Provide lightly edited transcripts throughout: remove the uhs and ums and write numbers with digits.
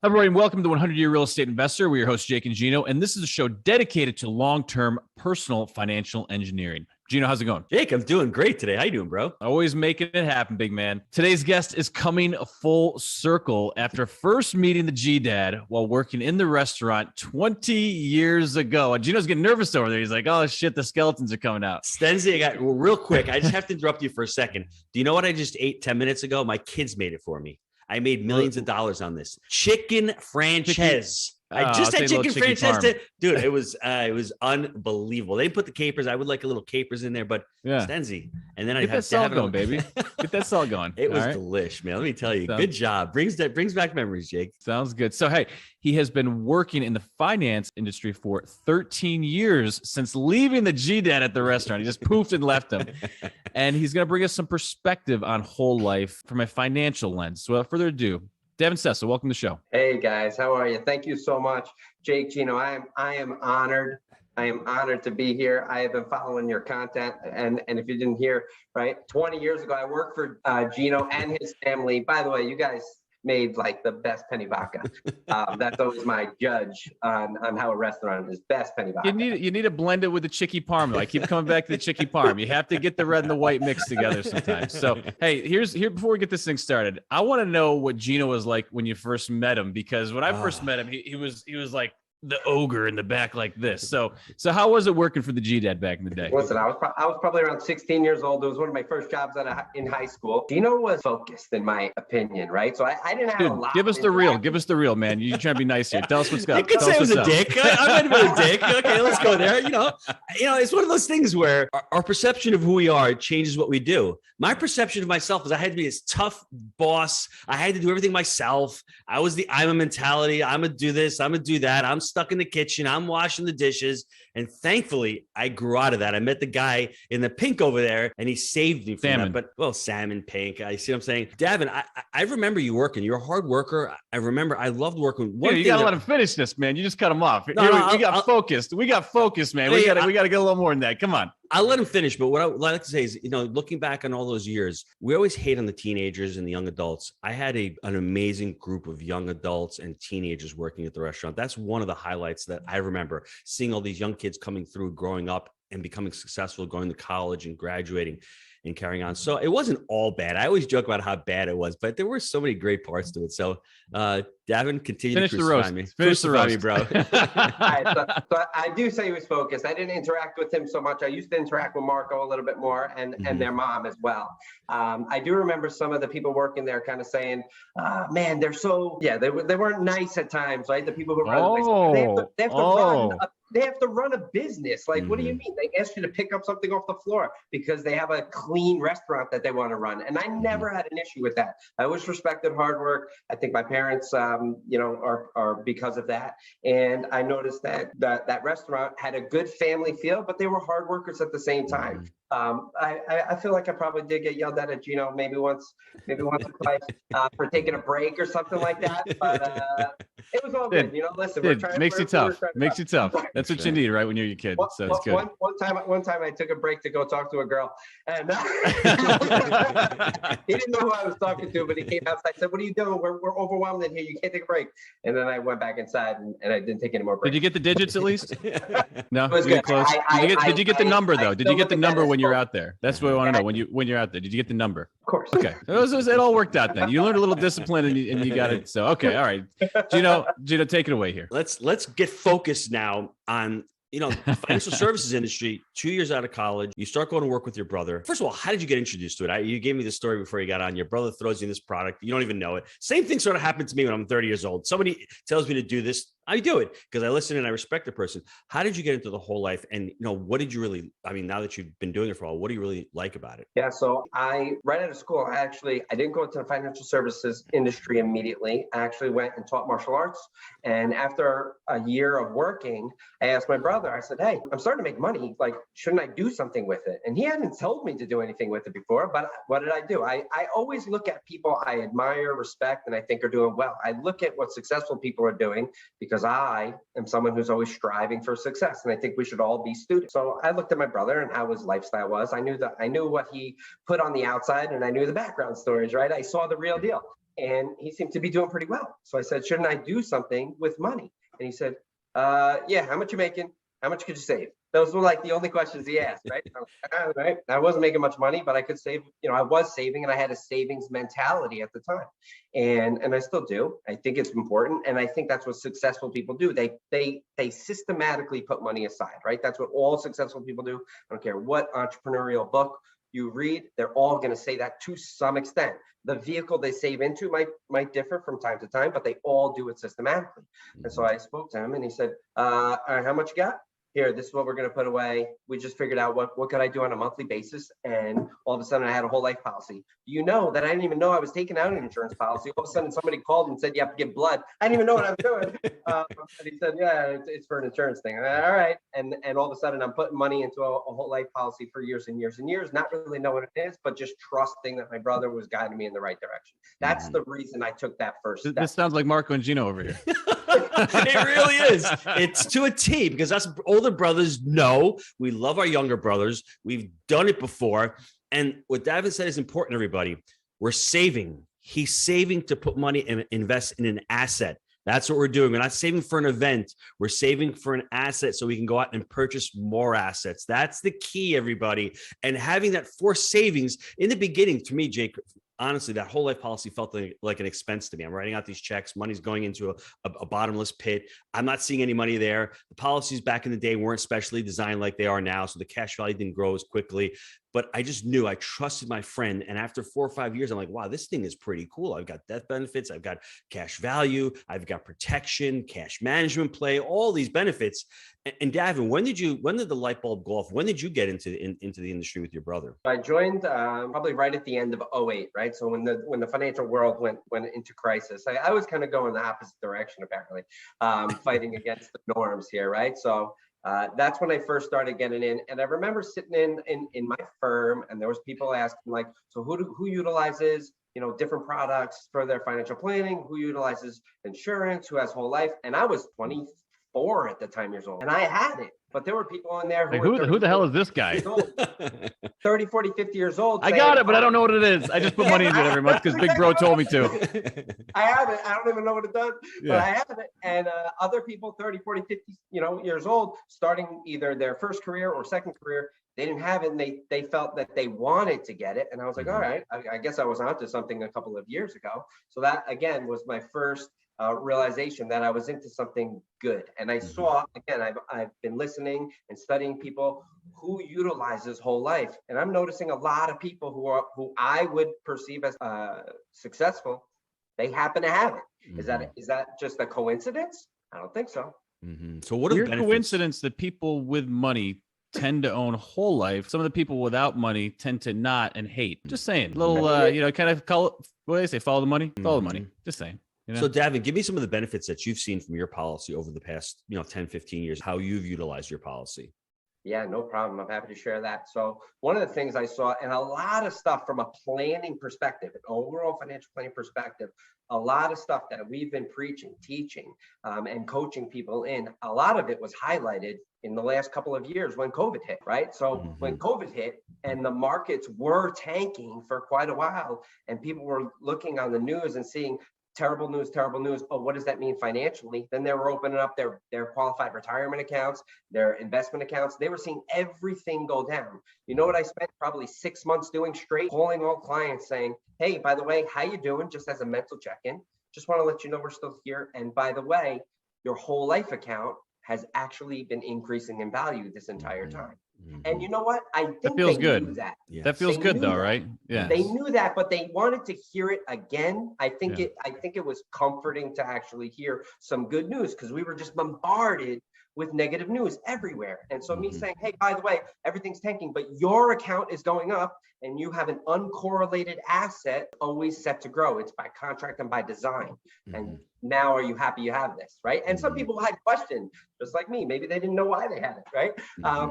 Everybody, and welcome to 100-Year Real Estate Investor. We're your hosts, Jake and Gino, and this is a show dedicated to long-term personal financial engineering. Gino, how's it going? Jake, I'm doing great today. How you doing, bro? Always making it happen, big man. Today's guest is coming full circle after first meeting the G-Dad while working in the restaurant 20 years ago. And Gino's getting nervous over there. He's like, oh, shit, the skeletons are coming out. Stenzi, real quick, I just have to interrupt you for a second. Do you know what I just ate 10 minutes ago? My kids made it for me. I made millions of dollars on this. Chicken franchise. I just had chicken franchise. Dude, it was unbelievable. They didn't put the capers. I would like a little capers in there, but Stenzi. And then I get that salt going, baby. Get that salt going. It was delish, man. Let me tell you. Good job. Brings back memories, Jake. Sounds good. So, hey, he has been working in the finance industry for 13 years since leaving the G-Dad at the restaurant. He just poofed and left him. And he's going to bring us some perspective on whole life from a financial lens. So without further ado, Davin Sessa, welcome to the show. Hey guys, how are you? Thank you so much, Jake Gino. I am honored. I am honored to be here. I have been following your content, and if you didn't hear, right, 20 years ago, I worked for Gino and his family. By the way, you guys made like the best penny vodka. That's always my judge on how a restaurant is. Best penny vodka. You need to blend it with the chicky parm. I keep coming back to the chicky parm. You have to get the red and the white mixed together sometimes. So hey, here before we get this thing started, I want to know what Gino was like when you first met him, because when I first met him, he was like the ogre in the back like this. So how was it working for the G-Dad back in the day? Listen, I was probably around 16 years old. It was one of my first jobs in high school. Gino was focused, in my opinion, right? So I didn't have a lot. Give us the real, man. You're trying to be nice here. Tell us what's going on. You could say I was a dick. I might have been a dick. Okay, let's go there. You know, it's one of those things where our perception of who we are changes what we do. My perception of myself was I had to be this tough boss. I had to do everything myself. I was the I'm a mentality. I'm gonna do this. I'm gonna do that. I'm stuck in the kitchen. I'm washing the dishes. And thankfully, I grew out of that. I met the guy in the pink over there, and he saved me from that. But salmon pink. I see what I'm saying. Davin, I remember you working. You're a hard worker. I remember I loved working. You got to let him finish this, man. You just cut him off. We got focused. We got focused, man. We got to get a little more than that. Come on. I'll let him finish, but what I would like to say is, looking back on all those years, we always hate on the teenagers and the young adults. I had an amazing group of young adults and teenagers working at the restaurant. That's one of the highlights that I remember, seeing all these young kids coming through, growing up and becoming successful, going to college and graduating and carrying on. So it wasn't all bad. I always joke about how bad it was, but there were so many great parts to it. So Davin, continue to crucify me. Finish the roast, bro. All right, so I do say he was focused. I didn't interact with him so much. I used to interact with Marco a little bit more and their mom as well. I do remember some of the people working there kind of saying, man, they're so, they weren't nice at times, right? The people who run the place, they have to run a business. Like, what do you mean? They ask you to pick up something off the floor because they have a clean restaurant that they want to run. And I never had an issue with that. I always respected hard work. I think my parents, are because of that. And I noticed that restaurant had a good family feel, but they were hard workers at the same time. I feel like I probably did get yelled at Gino maybe once or twice for taking a break or something like that. But it was all good. Listen, makes you tough. That's what you need, right, when you're your kid. So it's good. One time I took a break to go talk to a girl, and he didn't know who I was talking to, but he came outside. I said, "What are you doing? We're overwhelmed in here. You can't take a break." And then I went back inside, and I didn't take any more breaks. Did you get the digits at least? No, it was good. Close. Did you get the number though? Did you get the number when you're out there? That's what I want to know. When you're out there, did you get the number? Of course. Okay, it all worked out then. You learned a little discipline, and you got it. So okay, all right, Gino, take it away here. Let's get focused now on financial services industry. 2 years out of college, you start going to work with your brother. First of all, how did you get introduced to it? You gave me the story before you got on. Your brother throws you this product. You don't even know it. Same thing sort of happened to me when I'm 30 years old. Somebody tells me to do this. I do it because I listen and I respect the person. How did you get into the whole life? And, what did you really, now that you've been doing it for a while, what do you really like about it? Yeah. So right out of school, I didn't go into the financial services industry immediately. I actually went and taught martial arts. And after a year of working, I asked my brother, I said, "Hey, I'm starting to make money. Like, shouldn't I do something with it?" And he hadn't told me to do anything with it before, but what did I do? I always look at people I admire, respect, and I think are doing well. I look at what successful people are doing because I am someone who's always striving for success. And I think we should all be students. So I looked at my brother and how his lifestyle was. I knew what he put on the outside, and I knew the background stories, right? I saw the real deal. and he seemed to be doing pretty well. So I said, shouldn't I do something with money? And he said, yeah, how much you making? How much could you save? Those were like the only questions he asked, right? I was like, all right. I wasn't making much money, but I could save, I was saving, and I had a savings mentality at the time. And I still do. I think it's important. And I think that's what successful people do. They systematically put money aside, right? That's what all successful people do. I don't care what entrepreneurial book you read, they're all going to say that to some extent. The vehicle they save into might differ from time to time, but they all do it systematically. And so I spoke to him, and he said, all right, how much you got? Here, this is what we're going to put away. We just figured out what could I do on a monthly basis. And all of a sudden I had a whole life policy. You know that I didn't even know I was taking out an insurance policy. All of a sudden somebody called and said, you have to give blood. I didn't even know what I was doing. And he said, yeah, it's for an insurance thing. All right. And all of a sudden I'm putting money into a whole life policy for years and years and years, not really knowing what it is, but just trusting that my brother was guiding me in the right direction. That's the reason I took that first step. This sounds like Marco and Gino over here. It really is. It's to a T, because us older brothers know we love our younger brothers. We've done it before. And what Davin said is important, everybody. We're saving. He's saving to put money and invest in an asset. That's what we're doing. We're not saving for an event. We're saving for an asset so we can go out and purchase more assets. That's the key, everybody. And having that forced savings in the beginning, to me, Jake, honestly, that whole life policy felt like an expense to me. I'm writing out these checks. Money's going into a bottomless pit. I'm not seeing any money there. The policies back in the day weren't specially designed like they are now, so the cash value didn't grow as quickly. But I just knew, I trusted my friend. And after 4 or 5 years, I'm like, wow, this thing is pretty cool. I've got death benefits. I've got cash value. I've got protection, cash management play, all these benefits. And Davin, when did the light bulb go off? When did you get into the industry with your brother? I joined probably right at the end of 2008, right? So when the financial world went into crisis, I was kind of going the opposite direction, apparently, fighting against the norms here, right? So that's when I first started getting in. And I remember sitting in my firm, and there was people asking, like, so who utilizes, different products for their financial planning? Who utilizes insurance? Who has whole life? And I was 24 at the time years old, and I had it. But there were people in there who the hell is this guy? 30, 40, 50 years old. I got it, but I don't know what it is. I just put money into it every month because Big Bro told me to. I have it. I don't even know what it does, but I have it. And other people, 30, 40, 50, years old, starting either their first career or second career, they didn't have it, and they felt that they wanted to get it. And I was like, all right, I guess I was onto something a couple of years ago. So that, again, was my first realization that I was into something good. And I saw, again, I've been listening and studying people who utilizes whole life. And I'm noticing a lot of people who I would perceive as successful, they happen to have it. Is that just a coincidence? I don't think so. So what are the benefits? Coincidence that people with money tend to own whole life. Some of the people without money tend to not and hate. Just saying. Little, kind of call it, what do they say? Follow the money? Follow the money. Just saying. So Davin, give me some of the benefits that you've seen from your policy over the past, 10, 15 years, how you've utilized your policy. Yeah, no problem. I'm happy to share that. So one of the things I saw, and a lot of stuff from a planning perspective, an overall financial planning perspective, a lot of stuff that we've been preaching, teaching, and coaching people in, a lot of it was highlighted in the last couple of years when COVID hit, right? So when COVID hit and the markets were tanking for quite a while, and people were looking on the news and seeing terrible news. Oh, what does that mean financially? Then they were opening up their qualified retirement accounts, their investment accounts. They were seeing everything go down. You know what I spent probably 6 months doing straight? Calling all clients saying, hey, by the way, how you doing? Just as a mental check-in. Just want to let you know we're still here. And by the way, your whole life account has actually been increasing in value this entire time. And you know what? I think that feels good. Knew that. Yes. That feels good though, right? Yeah. They knew that, but they wanted to hear it again. I think it was comforting to actually hear some good news, because we were just bombarded with negative news everywhere. And so me saying, hey, by the way, everything's tanking, but your account is going up and you have an uncorrelated asset always set to grow. It's by contract and by design. And now are you happy you have this, right? And some people had questioned, just like me. Maybe they didn't know why they had it, right?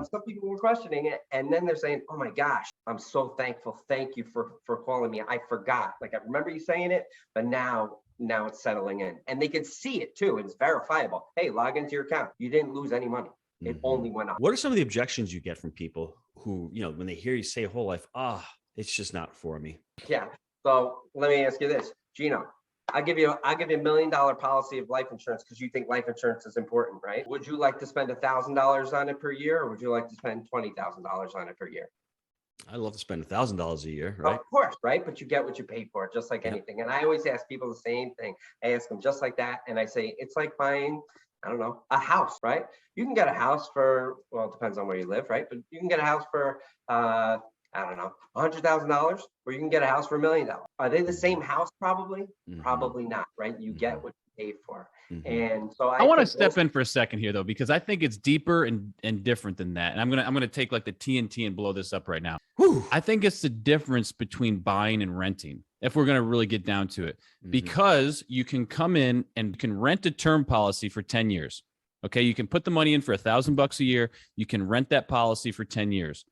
Some people were questioning it. And then they're saying, oh my gosh, I'm so thankful. Thank you for calling me. I forgot. Like, I remember you saying it, but now it's settling in. And they can see it too. It's verifiable. Hey, log into your account. You didn't lose any money. It only went up. What are some of the objections you get from people who, when they hear you say whole life, it's just not for me? Yeah. So let me ask you this. Gino, I'll give you $1 million policy of life insurance because you think life insurance is important, right? Would you like to spend $1,000 on it per year, or would you like to spend $20,000 on it per year? I'd love to spend $1,000 a year, right? Of course, right? But you get what you pay for, just like anything. And I always ask people the same thing. I ask them just like that. And I say, it's like buying, I don't know, a house, right? You can get a house for, well, it depends on where you live, right? But you can get a house for, I don't know, $100,000, or you can get a house for $1 million. Are they the same house? Probably, probably not, right? You get what you pay for. And so I want to step in for a second here, though, because I think it's deeper and different than that. And I'm gonna take like the TNT and blow this up right now. Whew. I think it's the difference between buying and renting, if we're gonna really get down to it, because you can come in and can rent a term policy for 10 years. Okay, you can put the money in for $1,000 a year. You can rent that policy for 10 years,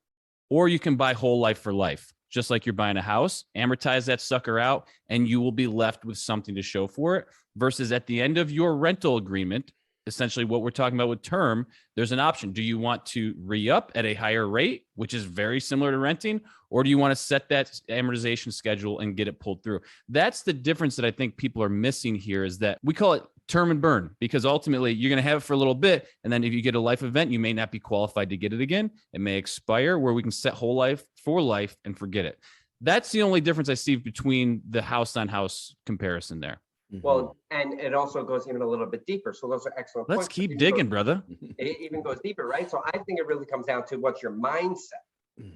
or you can buy whole life for life. Just like you're buying a house, amortize that sucker out, and you will be left with something to show for it. Versus at the end of your rental agreement, essentially what we're talking about with term, there's an option. Do you want to re-up at a higher rate, which is very similar to renting, or do you want to set that amortization schedule and get it pulled through? That's the difference that I think people are missing here, is that we call it term and burn, because ultimately you're going to have it for a little bit. And then if you get a life event, you may not be qualified to get it again. It may expire, where we can set whole life for life and forget it. That's the only difference I see between the house on house comparison there. Well, and it also goes even a little bit deeper. So those are excellent Let's points. keep digging, brother. It even goes deeper, right? So I think it really comes down to what's your mindset.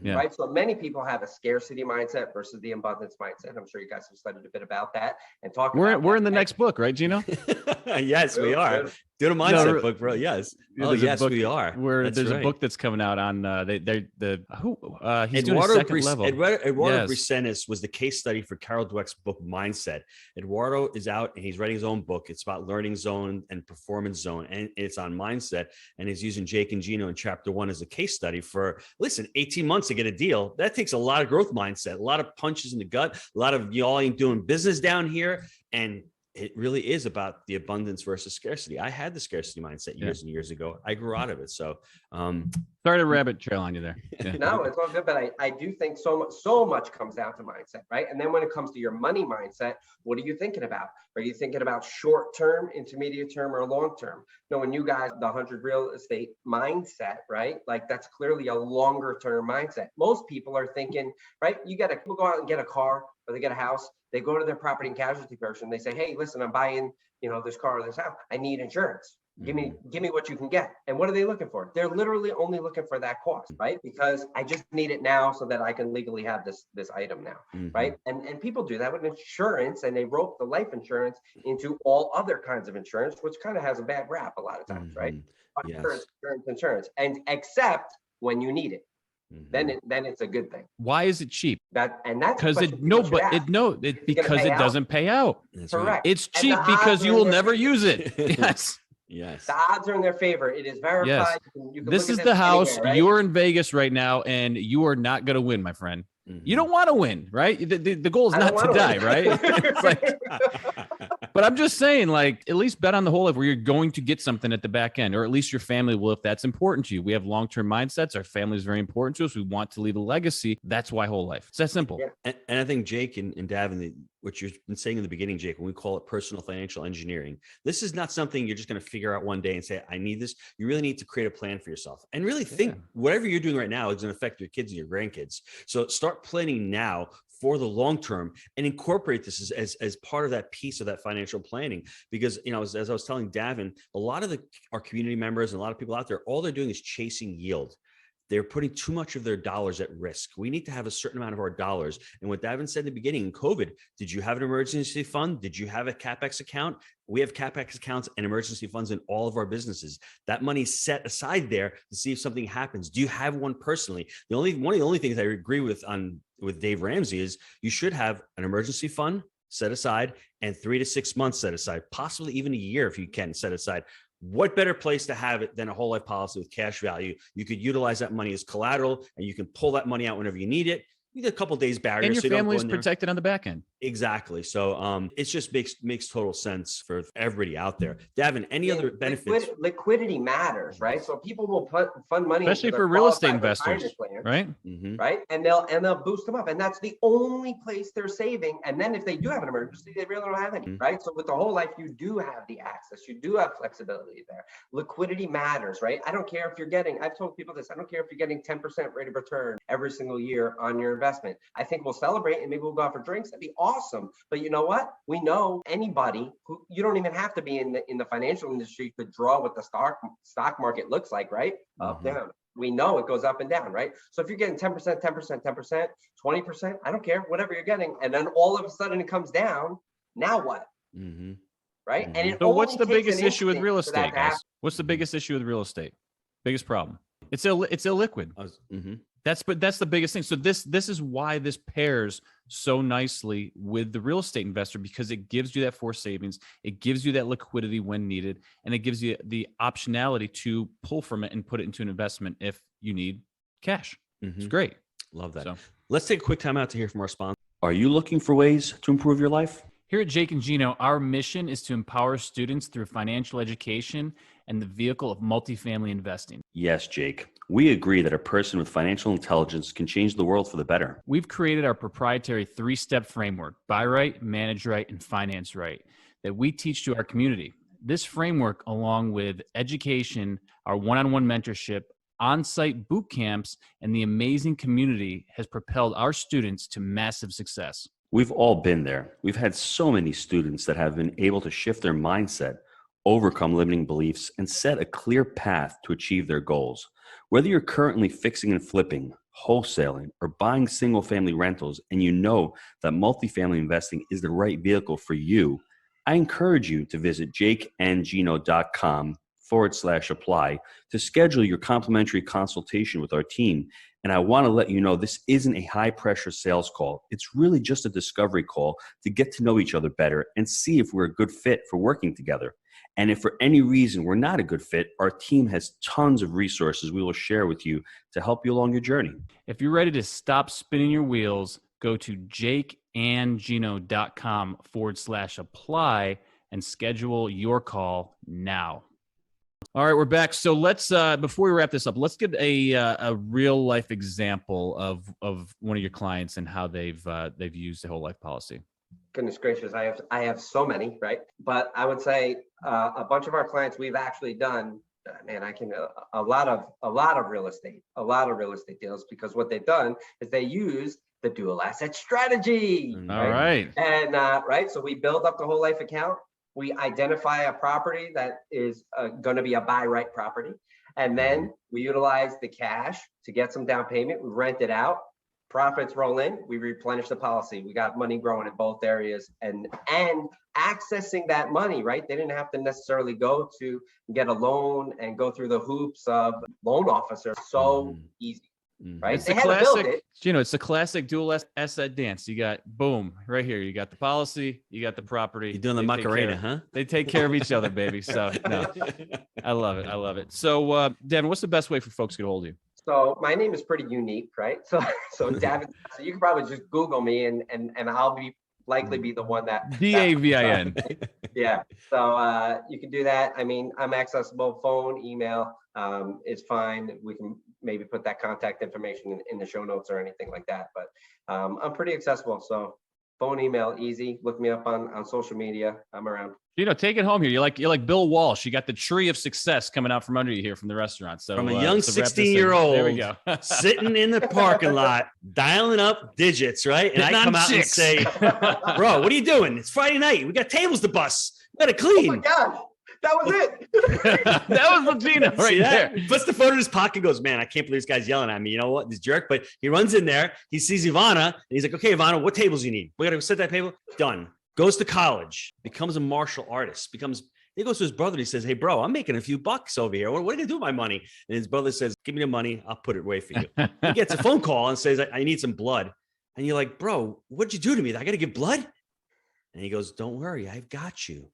Yeah. Right. So many people have a scarcity mindset versus the abundance mindset. I'm sure you guys have studied a bit about that and talk. We're in the next book, right, Gino? Yes, we are. Do the mindset book, bro. Yes. Oh, yes, we are. There's a book that's coming out on he's doing a Eduardo second level. Eduardo Brisenis was the case study for Carol Dweck's book Mindset. Eduardo is out and he's writing his own book. It's about learning zone and performance zone, and it's on mindset. And he's using Jake and Gino in chapter 1 as a case study for 18 months to get a deal. That takes a lot of growth mindset, a lot of punches in the gut, a lot of y'all ain't doing business down here. And it really is about the abundance versus scarcity. I had the scarcity mindset years and years ago. I grew out of it. So, sorry to rabbit trail on you there. Yeah. No, it's all good. But I do think so much comes down to mindset, right? And then when it comes to your money mindset, what are you thinking about? Are you thinking about short term, intermediate term, or long term? No, when you got the 100 real estate mindset, right? Like that's clearly a longer term mindset. Most people are thinking, right? You got to go out and get a car, or they get a house. They go to their property and casualty person. They say, hey, listen, I'm buying, this car or this house. I need insurance. Give me what you can get. And what are they looking for? They're literally only looking for that cost, right? Because I just need it now so that I can legally have this item now, right? And people do that with insurance, and they rope the life insurance into all other kinds of insurance, which kind of has a bad rap a lot of times, right? Yes. Insurance, and except when you need it. Then it's a good thing. Why is it cheap? That's because it doesn't pay out. That's Correct. right. It's cheap because you will never use it. Yes. Yes. The odds are in their favor. It is verified. Yes. You can This look is at the house. anywhere, right? You're in Vegas right now, and you are not going to win, my friend. You don't want to win, right? The goal is not to die, right? It's like, but I'm just saying, like, at least bet on the whole life where you're going to get something at the back end, or at least your family will, if that's important to you. We have long-term mindsets. Our family is very important to us. We want to leave a legacy. That's why whole life. It's that simple. Yeah. And I think Jake and Davin, what you've been saying in the beginning, Jake, when we call it personal financial engineering, this is not something you're just going to figure out one day and say, I need this. You really need to create a plan for yourself and really think whatever you're doing right now is going to affect your kids and your grandkids. So start planning now for the long term and incorporate this as part of that piece of that financial planning. Because, as I was telling Davin, a lot of our community members and a lot of people out there, all they're doing is chasing yield. They're putting too much of their dollars at risk. We need to have a certain amount of our dollars. And what Davin said in the beginning, in COVID, did you have an emergency fund? Did you have a CapEx account? We have CapEx accounts and emergency funds in all of our businesses. That money's set aside there to see if something happens. Do you have one personally? One of the only things I agree with Dave Ramsey is you should have an emergency fund set aside and 3 to 6 months set aside, possibly even a year if you can set aside. What better place to have it than a whole life policy with cash value? You could utilize that money as collateral and you can pull that money out whenever you need it. You need a couple days barrier. And your family is protected on the back end. Exactly. So it just makes total sense for everybody out there. Davin, any other benefits? Liquidity matters, right? So people will fund money, especially into for their real estate qualified investors, retirement plans, right? Mm-hmm. right? And they'll boost them up, and that's the only place they're saving. And then if they do have an emergency, they really don't have any, right? So with the whole life, you do have the access, you do have flexibility there. Liquidity matters, right? I don't care if you're getting. I've told people this. I don't care if you're getting 10% rate of return every single year on your investment. I think we'll celebrate and maybe we'll go out for drinks. That'd be awesome. But you know what? We know anybody who, you don't even have to be in the financial industry to draw what the stock market looks like, right? Up, down. We know it goes up and down, right? So if you're getting 10%, 10%, 10%, 20%, I don't care, whatever you're getting. And then all of a sudden it comes down. Now what? Right? And it So what's the only takes biggest an issue with instinct real for that estate, to guys? happen. What's the biggest issue with real estate? Biggest problem. It's illiquid. That's the biggest thing. So this is why this pairs so nicely with the real estate investor, because it gives you that forced savings, it gives you that liquidity when needed, and it gives you the optionality to pull from it and put it into an investment if you need cash. It's great. Love that. So, let's take a quick time out to hear from our sponsor. Are you looking for ways to improve your life? here at Jake and Gino, our mission is to empower students through financial education and the vehicle of multifamily investing. Yes, Jake. We agree that a person with financial intelligence can change the world for the better. We've created our proprietary 3-step framework, buy right, manage right, and finance right, that we teach to our community. This framework, along with education, our one-on-one mentorship, on-site boot camps, and the amazing community, has propelled our students to massive success. We've all been there. We've had so many students that have been able to shift their mindset, overcome limiting beliefs, and set a clear path to achieve their goals. Whether you're currently fixing and flipping, wholesaling, or buying single-family rentals, and you know that multifamily investing is the right vehicle for you, I encourage you to visit jakeandgino.com/apply to schedule your complimentary consultation with our team. And I want to let you know this isn't a high-pressure sales call. It's really just a discovery call to get to know each other better and see if we're a good fit for working together. And if for any reason we're not a good fit, our team has tons of resources we will share with you to help you along your journey. If you're ready to stop spinning your wheels, go to jakeandgino.com/apply and schedule your call now. All right, we're back. So let's, before we wrap this up, let's get a real life example of one of your clients and how they've used the whole life policy. Goodness gracious, I have so many, right? But I would say a bunch of our clients we've actually done, man, a lot of real estate deals, because what they've done is they use the dual asset strategy. All right. And right, so we build up the whole life account. We identify a property that is going to be a buy right property, and then we utilize the cash to get some down payment. We rent it out. Profits roll in, we replenish the policy. We got money growing in both areas, and accessing that money, right? They didn't have to necessarily go to get a loan and go through the hoops of loan officer. So easy, right? It's they the had to build classic, it. you know, it's the classic dual asset dance. You got, boom, right here. You got the policy, you got the property. You're doing the Macarena, huh? They take care of each other, baby. So no, I love it. I love it. So Davin, what's the best way for folks to get a hold of you? So my name is pretty unique, right? So Davin, so you can probably just Google me and I'll likely be the one that Davin. Yeah. So you can do that. I mean, I'm accessible, phone, email, is fine. We can maybe put that contact information in the show notes or anything like that. But I'm pretty accessible. So phone, email, easy. Look me up on social media. I'm around. You know, take it home here. You're like Bill Walsh. You got the tree of success coming out from under you here from the restaurant. So from a young so 16-year-old, there we go. sitting in the parking lot, dialing up digits, right? And I come out and say, "Bro, what are you doing? It's Friday night. We got tables to bust. We got to clean." Oh my God. That was it. That was Gino right there. He puts the phone in his pocket and goes, "Man, I can't believe this guy's yelling at me. You know what? This jerk." But he runs in there. He sees Ivana and he's like, "Okay, Ivana, what tables you need? We got to set that table." Done. Goes to college, becomes a martial artist, he goes to his brother and he says, "Hey, bro, I'm making a few bucks over here. What are you going to do with my money?" And his brother says, "Give me the money. I'll put it away for you." He gets a phone call and says, I need some blood. And you're like, "Bro, what'd you do to me? I got to give blood?" And he goes, "Don't worry. I've got you."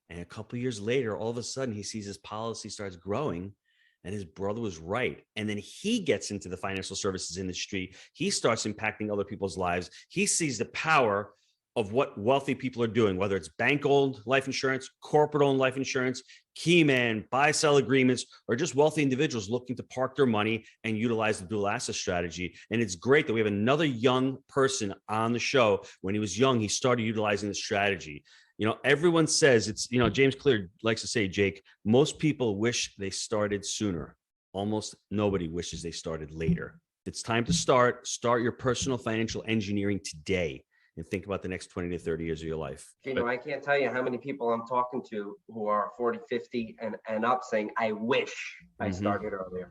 And a couple of years later, all of a sudden, he sees his policy starts growing and his brother was right. And then he gets into the financial services industry. He starts impacting other people's lives. He sees the power of what wealthy people are doing, whether it's bank-owned life insurance, corporate-owned life insurance, key man, buy-sell agreements, or just wealthy individuals looking to park their money and utilize the dual asset strategy. And it's great that we have another young person on the show. When he was young, he started utilizing the strategy. You know, everyone says it's, you know, James Clear likes to say, Jake, most people wish they started sooner. Almost nobody wishes they started later. It's time to start your personal financial engineering today and think about the next 20 to 30 years of your life. Gino, I can't tell you how many people I'm talking to who are 40, 50 and up saying, I wish I started earlier.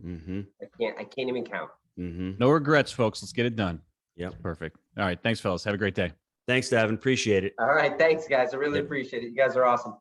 I can't even count. No regrets, folks. Let's get it done. Yeah. Perfect. All right. Thanks, fellas. Have a great day. Thanks, Davin. Appreciate it. All right. Thanks, guys. I really appreciate it. You guys are awesome.